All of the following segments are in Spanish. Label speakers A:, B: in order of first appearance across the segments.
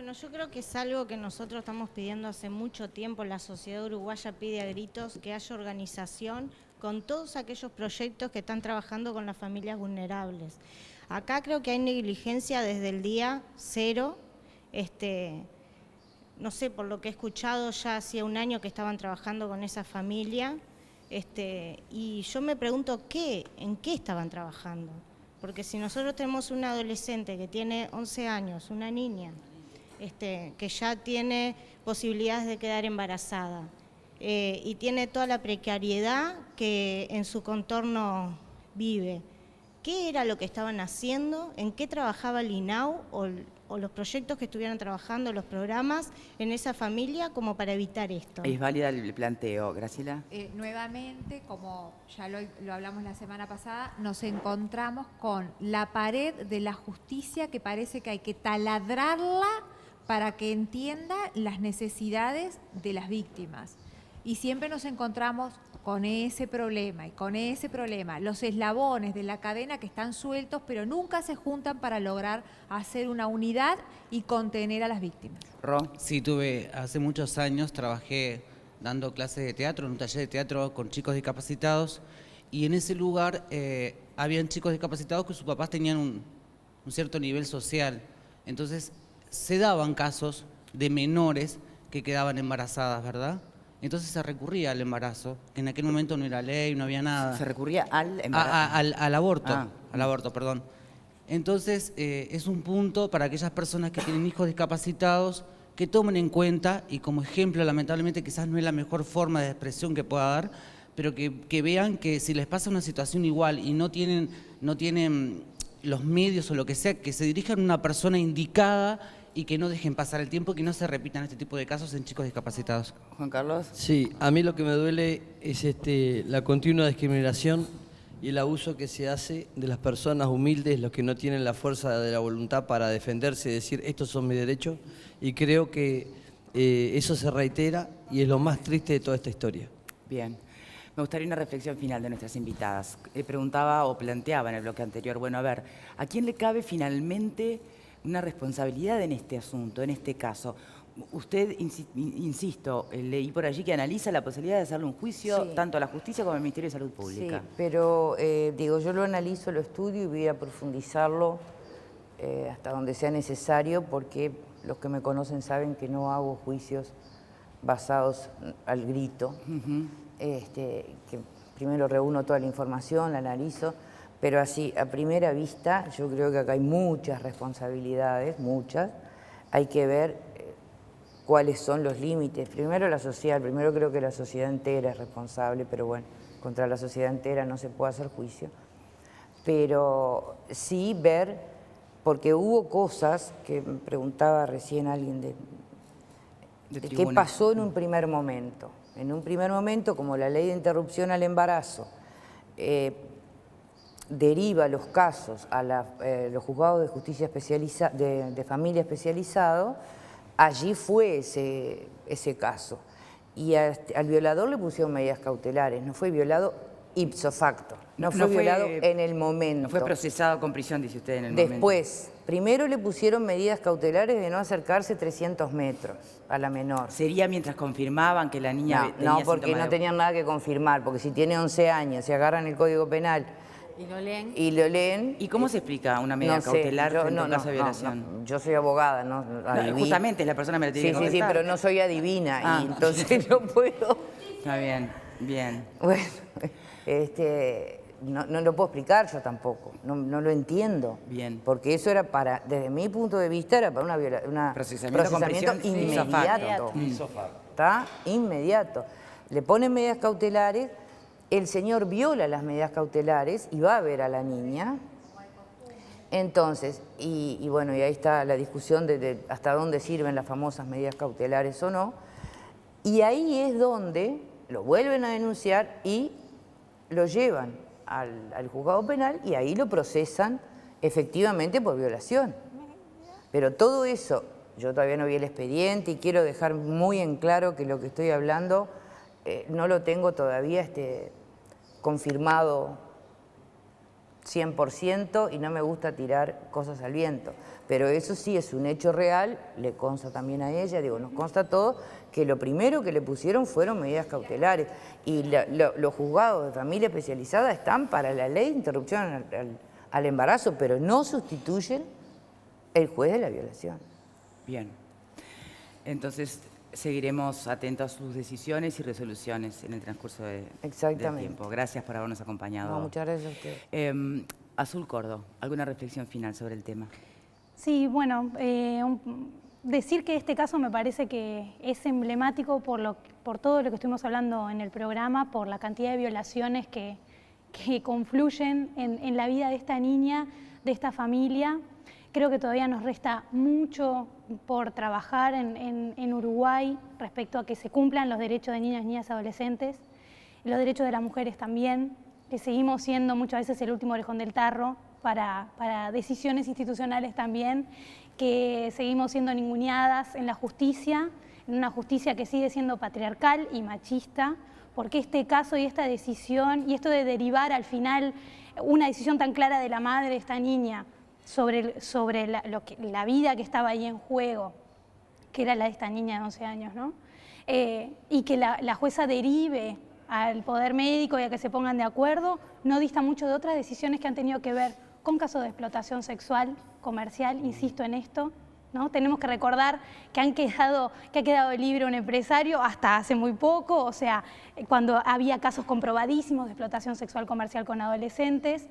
A: Bueno, yo creo que es algo que nosotros estamos pidiendo hace mucho tiempo. La sociedad uruguaya pide a gritos que haya organización con todos aquellos proyectos que están trabajando con las familias vulnerables. Acá creo que hay negligencia desde el día cero. No sé, por lo que he escuchado, ya hacía un año que estaban trabajando con esa familia. Y yo me pregunto en qué estaban trabajando. Porque si nosotros tenemos una adolescente que tiene 11 años, una niña, que ya tiene posibilidades de quedar embarazada y tiene toda la precariedad que en su contorno vive. ¿Qué era lo que estaban haciendo? ¿En qué trabajaba el INAU o los proyectos que estuvieran trabajando, los programas en esa familia como para evitar esto?
B: Es válida el planteo. Graciela.
C: Nuevamente, como ya lo hablamos la semana pasada, nos encontramos con la pared de la justicia que parece que hay que taladrarla para que entienda las necesidades de las víctimas. Y siempre nos encontramos con ese problema y con ese problema, los eslabones de la cadena que están sueltos, pero nunca se juntan para lograr hacer una unidad y contener a las víctimas.
B: Ro.
D: Sí, hace muchos años, trabajé dando clases de teatro, en un taller de teatro con chicos discapacitados, y en ese lugar habían chicos discapacitados que sus papás tenían un cierto nivel social. Entonces, se daban casos de menores que quedaban embarazadas, ¿verdad? Entonces se recurría al embarazo, que en aquel momento no era ley, no había nada.
B: ¿Se recurría al embarazo?
D: Al aborto, al aborto, perdón. Entonces, es un punto para aquellas personas que tienen hijos discapacitados que tomen en cuenta, y como ejemplo, lamentablemente, quizás no es la mejor forma de expresión que pueda dar, pero que vean que si les pasa una situación igual y no tienen los medios o lo que sea, que se dirijan a una persona indicada y que no dejen pasar el tiempo, que no se repitan este tipo de casos en chicos discapacitados.
B: Juan Carlos.
E: Sí, a mí lo que me duele es la continua discriminación y el abuso que se hace de las personas humildes, los que no tienen la fuerza de la voluntad para defenderse y decir estos son mis derechos, y creo que eso se reitera y es lo más triste de toda esta historia.
B: Bien. Me gustaría una reflexión final de nuestras invitadas. Preguntaba o planteaba en el bloque anterior, bueno, a ver, ¿a quién le cabe finalmente una responsabilidad en este asunto, en este caso? Usted, insisto, leí por allí que analiza la posibilidad de hacerle un juicio tanto a la justicia como al Ministerio de Salud Pública.
F: Sí, pero digo, yo lo analizo, lo estudio y voy a profundizarlo hasta donde sea necesario, porque los que me conocen saben que no hago juicios basados al grito. Que primero reúno toda la información, la analizo, pero así, a primera vista, yo creo que acá hay muchas responsabilidades, muchas. Hay que ver cuáles son los límites. Primero primero creo que la sociedad entera es responsable, pero bueno, contra la sociedad entera no se puede hacer juicio. Pero sí ver, porque hubo cosas que me preguntaba recién alguien de qué pasó en un primer momento. En un primer momento, como la ley de interrupción al embarazo deriva los casos a los juzgados de justicia de familia especializado, allí fue ese caso. Y al violador le pusieron medidas cautelares, no fue violado ipso facto, no fue violado en el momento.
B: No fue procesado con prisión, dice usted, en el momento.
F: Después, primero le pusieron medidas cautelares de no acercarse 300 metros a la menor.
B: ¿Sería mientras confirmaban que la niña tenía
F: No, porque no tenían nada que confirmar, porque si tiene 11 años, se agarran el Código Penal y lo leen.
B: ¿Y cómo se explica una medida cautelar frente a un caso de violación?
F: Yo soy abogada, no
B: justamente la persona me lo tiene que contestar.
F: Sí, pero no soy adivina y entonces no puedo.
B: Está bien, bien.
F: Bueno, no lo puedo explicar yo tampoco, no lo entiendo.
B: Bien.
F: Porque eso era desde mi punto de vista, era para un procesamiento inmediato. ¿Está? Inmediato. Le ponen medidas cautelares, el señor viola las medidas cautelares y va a ver a la niña. Entonces, y bueno, y ahí está la discusión de hasta dónde sirven las famosas medidas cautelares o no. Y ahí es donde lo vuelven a denunciar y lo llevan al juzgado penal y ahí lo procesan efectivamente por violación. Pero todo eso, yo todavía no vi el expediente y quiero dejar muy en claro que lo que estoy hablando no lo tengo todavía confirmado 100% y no me gusta tirar cosas al viento. Pero eso sí es un hecho real, le consta también a ella, digo, nos consta a todos, que lo primero que le pusieron fueron medidas cautelares. Y los juzgados de familia especializada están para la ley de interrupción al embarazo, pero no sustituyen el juez de la violación.
B: Bien. Entonces, seguiremos atentos a sus decisiones y resoluciones en el transcurso del tiempo. Gracias por habernos acompañado.
F: No, muchas gracias a usted.
B: Azul Cordo, ¿alguna reflexión final sobre el tema?
G: Sí, bueno, decir que este caso me parece que es emblemático por todo lo que estuvimos hablando en el programa, por la cantidad de violaciones que confluyen en la vida de esta niña, de esta familia. Creo que todavía nos resta mucho por trabajar en Uruguay respecto a que se cumplan los derechos de niñas, niñas y adolescentes, los derechos de las mujeres también, que seguimos siendo muchas veces el último orejón del tarro para decisiones institucionales también, que seguimos siendo ninguneadas en la justicia, en una justicia que sigue siendo patriarcal y machista, porque este caso y esta decisión, y esto de derivar al final una decisión tan clara de la madre de esta niña sobre la vida que estaba ahí en juego, que era la de esta niña de 11 años, ¿no? Y que la jueza derive al poder médico y a que se pongan de acuerdo, no dista mucho de otras decisiones que han tenido que ver con casos de explotación sexual, comercial, insisto en esto, ¿no? Tenemos que recordar que ha quedado libre un empresario hasta hace muy poco, o sea, cuando había casos comprobadísimos de explotación sexual comercial con adolescentes,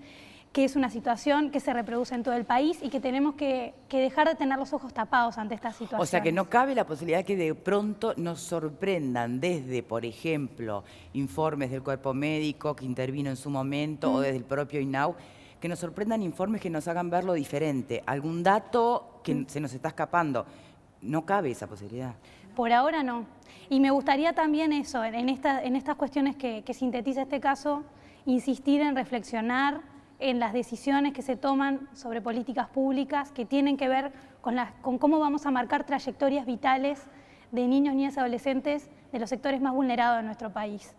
G: que es una situación que se reproduce en todo el país y que tenemos que dejar de tener los ojos tapados ante esta situación.
B: O sea, que no cabe la posibilidad que de pronto nos sorprendan desde, por ejemplo, informes del cuerpo médico que intervino en su momento o desde el propio INAU, que nos sorprendan informes que nos hagan verlo diferente. ¿Algún dato que se nos está escapando? No cabe esa posibilidad.
G: Por ahora no. Y me gustaría también eso, en estas cuestiones que sintetiza este caso, insistir en reflexionar en las decisiones que se toman sobre políticas públicas que tienen que ver con cómo vamos a marcar trayectorias vitales de niños, niñas y adolescentes de los sectores más vulnerados de nuestro país.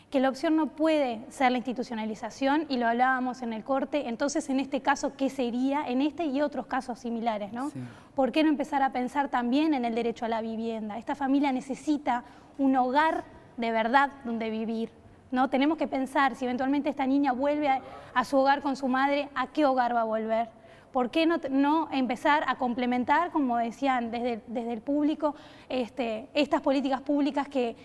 G: Que la opción no puede ser la institucionalización, y lo hablábamos en el corte, entonces en este caso, ¿qué sería? En este y otros casos similares, ¿no? Sí. ¿Por qué no empezar a pensar también en el derecho a la vivienda? Esta familia necesita un hogar de verdad donde vivir, ¿no? Tenemos que pensar, si eventualmente esta niña vuelve a su hogar con su madre, ¿a qué hogar va a volver? ¿Por qué no empezar a complementar, como decían desde el público, estas políticas públicas que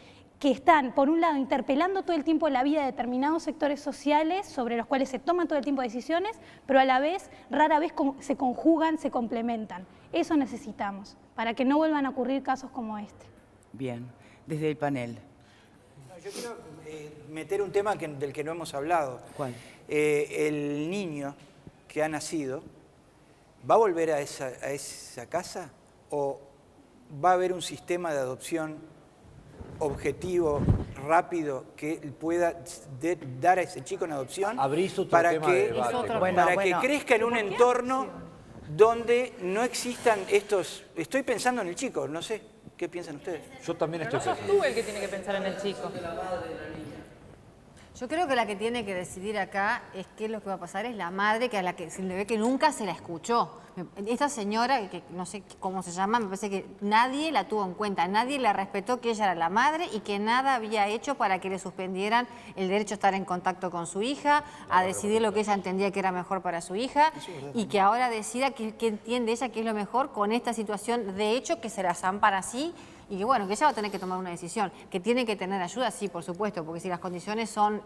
G: están, por un lado, interpelando todo el tiempo la vida de determinados sectores sociales sobre los cuales se toman todo el tiempo decisiones, pero a la vez, rara vez se conjugan, se complementan? Eso necesitamos, para que no vuelvan a ocurrir casos como este.
B: Bien, desde el panel.
H: Yo quiero meter un tema del que no hemos hablado.
B: ¿Cuál?
H: El niño que ha nacido, ¿va a volver a esa casa o va a haber un sistema de adopción objetivo, rápido, que pueda dar a ese chico en adopción para que crezca en un entorno donde no existan estos... Estoy pensando en el chico, no sé, ¿qué piensan ustedes?
I: Yo también estoy pensando.
J: No sos tú el que tiene que pensar en el chico.
K: Yo creo que la que tiene que decidir acá es qué es lo que va a pasar es la madre, que a la que se le ve que nunca se la escuchó. Esta señora, que no sé cómo se llama, me parece que nadie la tuvo en cuenta, nadie la respetó que ella era la madre y que nada había hecho para que le suspendieran el derecho a estar en contacto con su hija, a decidir lo que ella entendía que era mejor para su hija y que ahora decida qué entiende ella que es lo mejor con esta situación de hecho que se la zampara así. Y que bueno, que ella va a tener que tomar una decisión, que tiene que tener ayuda, sí, por supuesto, porque si las condiciones son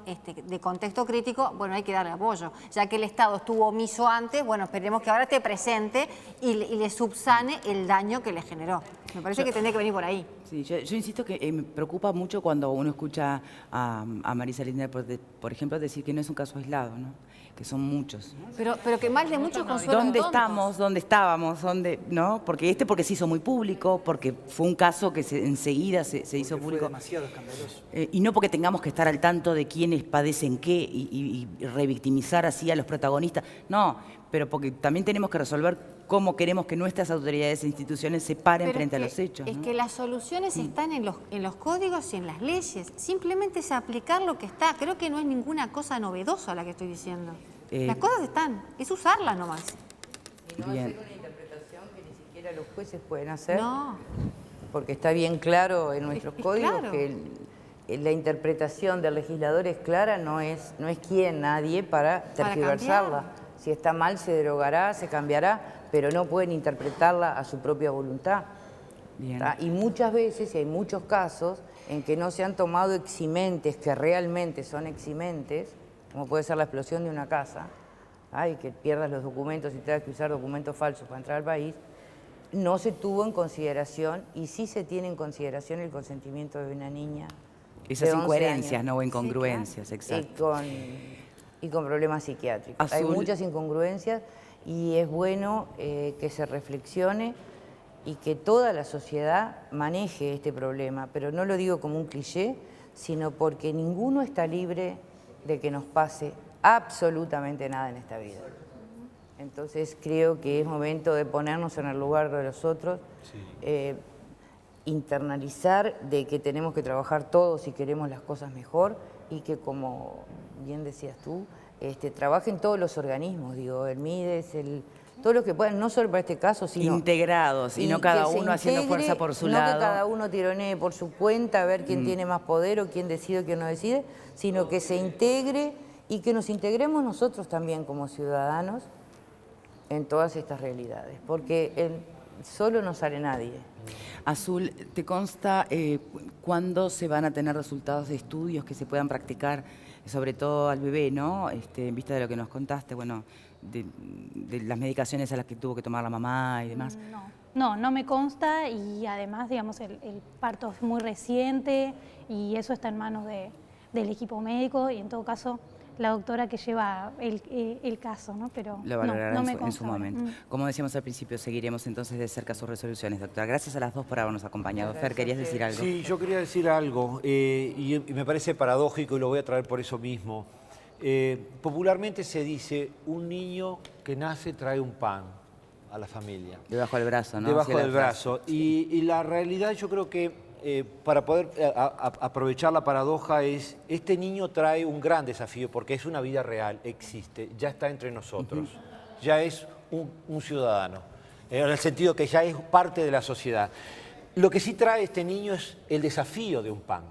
K: de contexto crítico, bueno, hay que darle apoyo. Ya que el Estado estuvo omiso antes, bueno, esperemos que ahora esté presente y le subsane el daño que le generó. Me parece que tendría que venir por ahí.
B: Sí, yo insisto que me preocupa mucho cuando uno escucha a Marisa Lindner, por ejemplo, decir que no es un caso aislado, ¿no? Que son muchos.
K: Pero que mal de muchos consuelos
B: ¿Dónde
K: tontos?
B: estamos? ¿Dónde estábamos? ¿Dónde, no? Porque se hizo muy público, porque fue un caso que enseguida se hizo público.
H: Fue demasiado escandaloso.
B: Y no porque tengamos que estar al tanto de quiénes padecen qué y revictimizar así a los protagonistas. No, pero porque también tenemos que resolver cómo queremos que nuestras autoridades e instituciones se paren frente a los hechos.
K: Es que las soluciones están en los códigos y en las leyes. Simplemente es aplicar lo que está. Creo que no es ninguna cosa novedosa la que estoy diciendo. Las cosas están, es usarlas nomás.
F: Y no
B: Bien.
F: hacer una interpretación que ni siquiera los jueces pueden hacer.
K: No.
F: Porque está bien claro en nuestros
K: Es
F: códigos
K: claro.
F: que la interpretación del legislador es clara, no es quién, nadie, para tergiversarla. Si está mal, se derogará, se cambiará, pero no pueden interpretarla a su propia voluntad.
B: Bien.
F: ¿Tá? Y muchas veces, y hay muchos casos, en que no se han tomado eximentes que realmente son eximentes, como puede ser la explosión de una casa, y que pierdas los documentos y tengas que usar documentos falsos para entrar al país, no se tuvo en consideración, y sí se tiene en consideración el consentimiento de una niña.
B: Esas
F: de 11
B: incoherencias,
F: años.
B: ¿no? O incongruencias, exacto.
F: Y con problemas psiquiátricos. Hay
B: Azul.
F: muchas incongruencias y es bueno que se reflexione y que toda la sociedad maneje este problema, pero no lo digo como un cliché, sino porque ninguno está libre de que nos pase absolutamente nada en esta vida. Entonces creo que es momento de ponernos en el lugar de los otros, internalizar de que tenemos que trabajar todos si queremos las cosas mejor y que, como bien decías tú, trabajen todos los organismos, digo, el MIDES, todos los que puedan, no solo para este caso, sino...
B: Integrados, y no cada uno haciendo fuerza por su lado.
F: No que cada uno tironee por su cuenta a ver quién tiene más poder o quién decide o quién no decide, sino que se integre y que nos integremos nosotros también como ciudadanos en todas estas realidades, porque solo no sale nadie.
B: Azul, ¿te consta cuándo se van a tener resultados de estudios que se puedan practicar, sobre todo al bebé, ¿no? En vista de lo que nos contaste, bueno, de las medicaciones a las que tuvo que tomar la mamá y demás.
G: No me consta, y además, digamos, el parto es muy reciente y eso está en manos del equipo médico, y en todo caso la doctora que lleva el caso, ¿no? Pero
B: Lo valorará
G: no me
B: en
G: consta
B: su momento. Como decíamos al principio, seguiremos entonces de cerca sus resoluciones, doctora. Gracias a las dos por habernos acompañado. Fer, ¿querías decir algo?
I: Sí, yo quería decir algo, y me parece paradójico y lo voy a traer por eso mismo. Popularmente se dice, un niño que nace trae un pan a la familia.
B: Debajo del brazo, ¿no?
I: Debajo del brazo. Y la realidad, yo creo que para poder aprovechar la paradoja es, este niño trae un gran desafío porque es una vida real, existe, ya está entre nosotros, ya es un ciudadano, en el sentido que ya es parte de la sociedad. Lo que sí trae este niño es el desafío de un pan.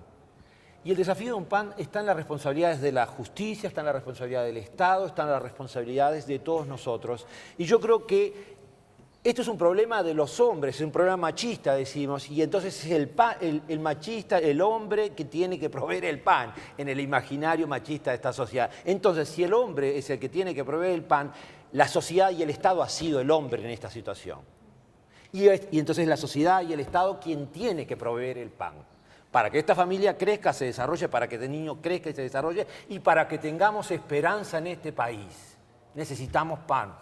I: Y el desafío de un pan está en las responsabilidades de la justicia, está en la responsabilidad del Estado, está en las responsabilidades de todos nosotros. Y yo creo que esto es un problema de los hombres, es un problema machista, decimos, y entonces es el machista, el hombre que tiene que proveer el pan en el imaginario machista de esta sociedad. Entonces, si el hombre es el que tiene que proveer el pan, la sociedad y el Estado ha sido el hombre en esta situación. Y entonces la sociedad y el Estado quien tiene que proveer el pan. Para que esta familia crezca, se desarrolle, para que este niño crezca y se desarrolle, y para que tengamos esperanza en este país. Necesitamos pan.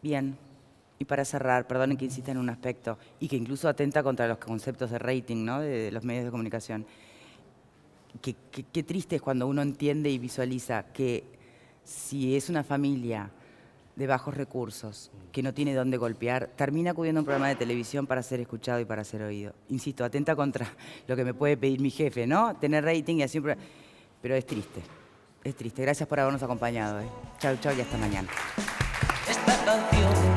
B: Bien. Y para cerrar, perdonen que insista en un aspecto, y que incluso atenta contra los conceptos de rating, ¿no? De los medios de comunicación. Qué triste es cuando uno entiende y visualiza que si es una familia de bajos recursos, que no tiene dónde golpear, termina acudiendo a un programa de televisión para ser escuchado y para ser oído. Insisto, atenta contra lo que me puede pedir mi jefe, ¿no? Tener rating y así... Pero es triste, es triste. Gracias por habernos acompañado. Chau, chau y hasta mañana.
L: Esta canción